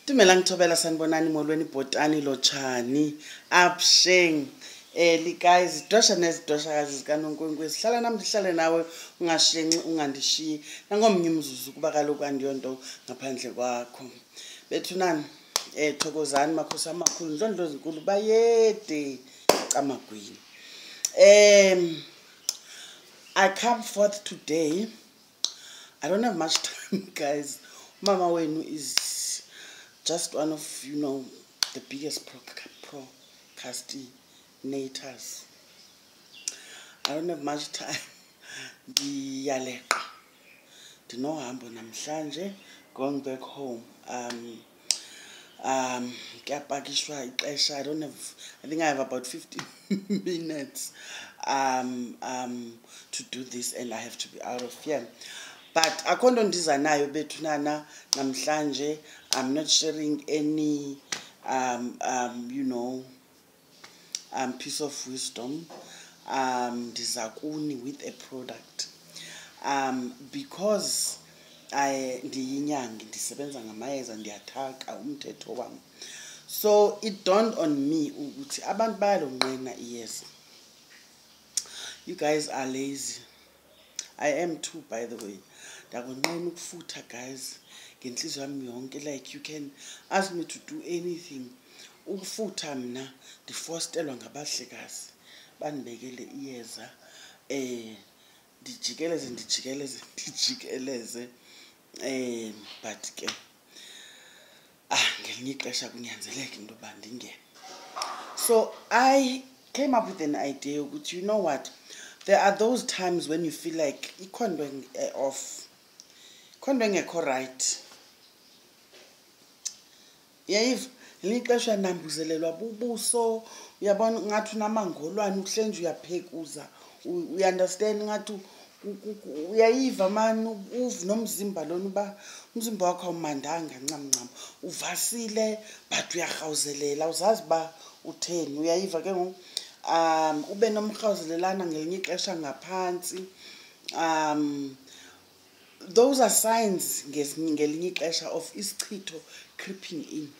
Dumelang thobela sanibonani molweni bhotani lotshani absheng guys idosha nezidoshakazi zikanonkwenkwe sihlala nami ndihlale nawe ungashenci ungandishiyi nangomnye umzuzu kuba kaloku andiyonto ngaphandle kwakho bethunani thokozani makhosi amakhulu ndlondlo zinkulu bayede camagwini. I come forth today. I don't have much time, guys. Mama wenu is just one of, the biggest procrastinators. I don't have much time. Ndiyaleqa. Ndinohambo namhlanje, going back home. Kuyapakishwa ixesha. I think I have about 15 minutes to do this, and I have to be out of here. But akondo ndiza nayo bethunana namhlanje. I'm not sharing any piece of wisdom. Ndiza kuni with a product. Because ndiyinyangi ndisebenza ngamayeza ndiyathaka umthetho wami. So it dawned on me ukuthi abantu bayalonqena iyeza. You guys are lazy. I am too, by the way. Ndakonqena ukufutha, guys. Ngenhliziyo yami yonke, like you can ask me to do anything. Ukufutha mina ndifostelwa ngabahlekazi. Bandibekele iyeza. Ndijikeleze. But ke ngelinye ixesha kunyanzeleke into yoba ndingene. So I came up with an idea which, you know what, there are those times when you feel like ikhondwe off, ikhondwe ngekho right. Yayiv ngelinye ixesha nambuzelelwa bubuso, uyabona ngathi unamangolwane uhlenje uyaphekuza, you understand ngathi uyayiva man uv nomzimba lona uba umzimba wakho awumandanga ncamncam uvasile but uyarhawuzelela uzazi ba utheni uyayiva ke ngoku ube nomrhawuzelelana ngelinye ixesha ngaphansi. Those are signs ngelinye ixesha of isichitho creeping in.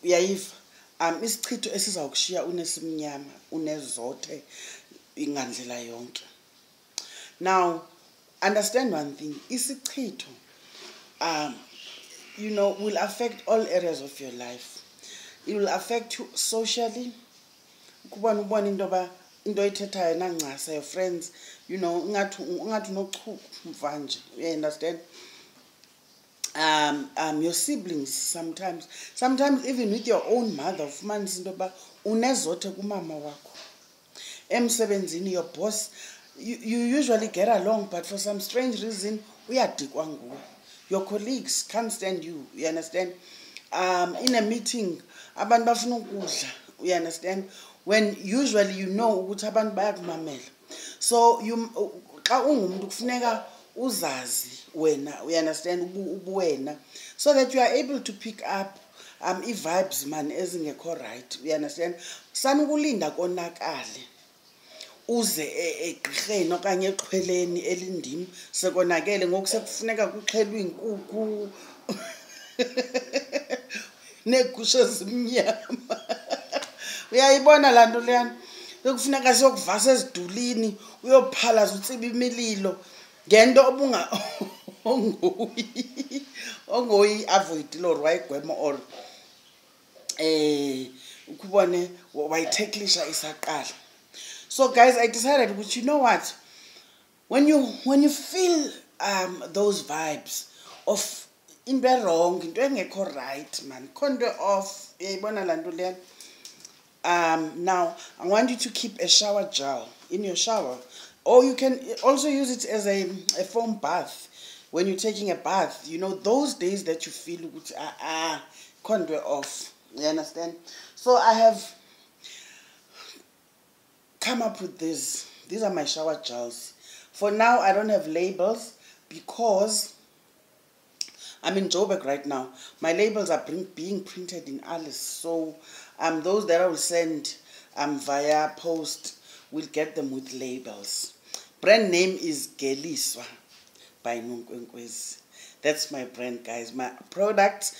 Uyayiva isichitho esizawukushiya unesimnyama unezothe ingandlela yonke. Now understand one thing, isichitho will affect all areas of your life. It will affect you socially. Kubona ubona into ethethayo nancasa your friends, ungathi unochuku mvanje, you understand? Your siblings sometimes even with your own mother ufumanisa into yoba unezothe kumama wakho. Emsebenzini, your boss, you usually get along, but for some strange reason uyadikwa nguwe. Your colleagues can't stand you, you understand? In a meeting abantu bafuna ukudla, you understand? When usually ukuthi abantu bayakumamela. So xa ungumuntu kufuneka uzazi wena, you understand, ubuwena, so that you are able to pick up vibes man ezingekho right, you understand? Sanukulinda konakale uze egqirheni okanye exhweleni elindim sekonakele ngoku sekufuneka kuxhelwe inkukhu negusha ezimnyama. Uyayibona laa nto leyana bekufuneka siyokuvasa ezidulini uyophalaza utsiba imililo ngento ongoyi-avoidile or wayigwema or ukubone wayitheklisha isaqala. So guys, I decided, which, you know what, when you feel those vibes of into wrong, into engekho right, man, khondwe off, uyayibona laa nto leyana. Now I want you to keep a shower gel in your shower, or you can also use it as a foam bath when you're taking a bath. Those days that you feel khondwe off, you understand? So I have come up with this. These are my shower gels. For now, I don't have labels because I'm in Joburg right now. My labels are being printed in Alice. So those that I will send via post will get them with labels. Brand name is Geliswa. by Nunkwenkwezi. That's my brand, guys. My products,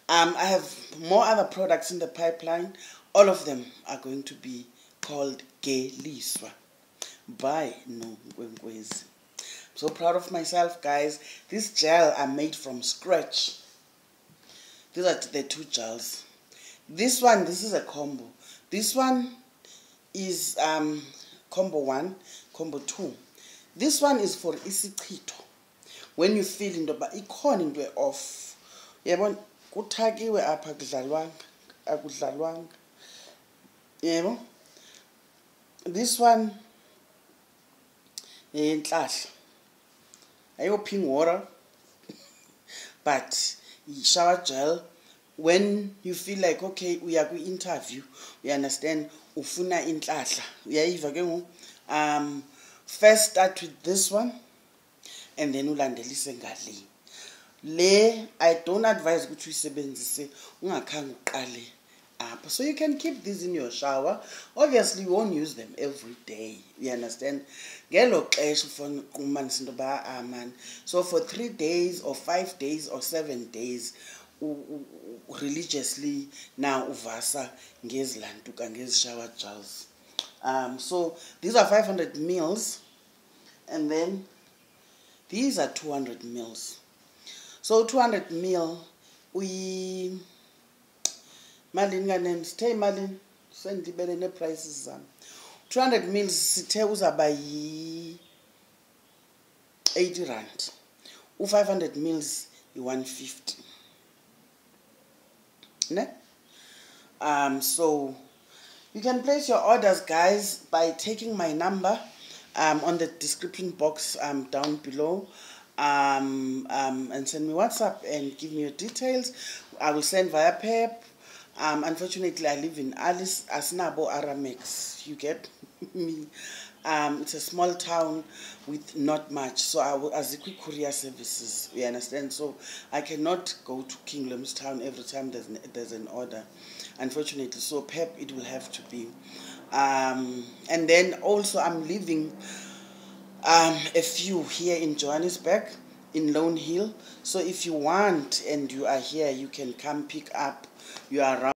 I have more other products in the pipeline. All of them are going to be called Geliswa by Nunkwenkwezi. I'm so proud of myself, guys. This gel I made from scratch. These are the two gels. This is a combo. This one is combo 1, combo 2. This one is for Isichitho. When you feel into ikhona into off. Yebo kuthakiwe apha akudlalwanga. Yebo. This one Intlahla. Ayoping water. But shower gel, when you feel like, okay, we are going interview, you understand, ufuna Intlahla. First start with this one, and then ulandelise ngale. Le, I don't advise ukuthi uyisebenzise ungakhange uqale apha. So you can keep these in your shower. Obviously, you won't use them every day. You understand? So for 3 days or 5 days or 7 days, religiously now uvasa ngezlantuka ngezi shower gels. So these are 500 mils, and then these are 200 mils. So 200 mil, we malini kanen stay malini sendibele ne prices zami. 200 mils sithe uzaba yi 80 rand. 500 mils yi 150. Ne? So you can place your orders, guys, by taking my number on the description box down below, and send me WhatsApp and give me your details. I will send via PEP. Unfortunately, I live in Alice Asnabo Aramex. You get me? It's a small town with not much, so I will as a quick courier services. You understand? So I cannot go to King Town every time there's an order, unfortunately. So PEP it will have to be. And then also I'm leaving a few here in Johannesburg, in Lone Hill. So if you want and you are here, you can come pick up. You are around.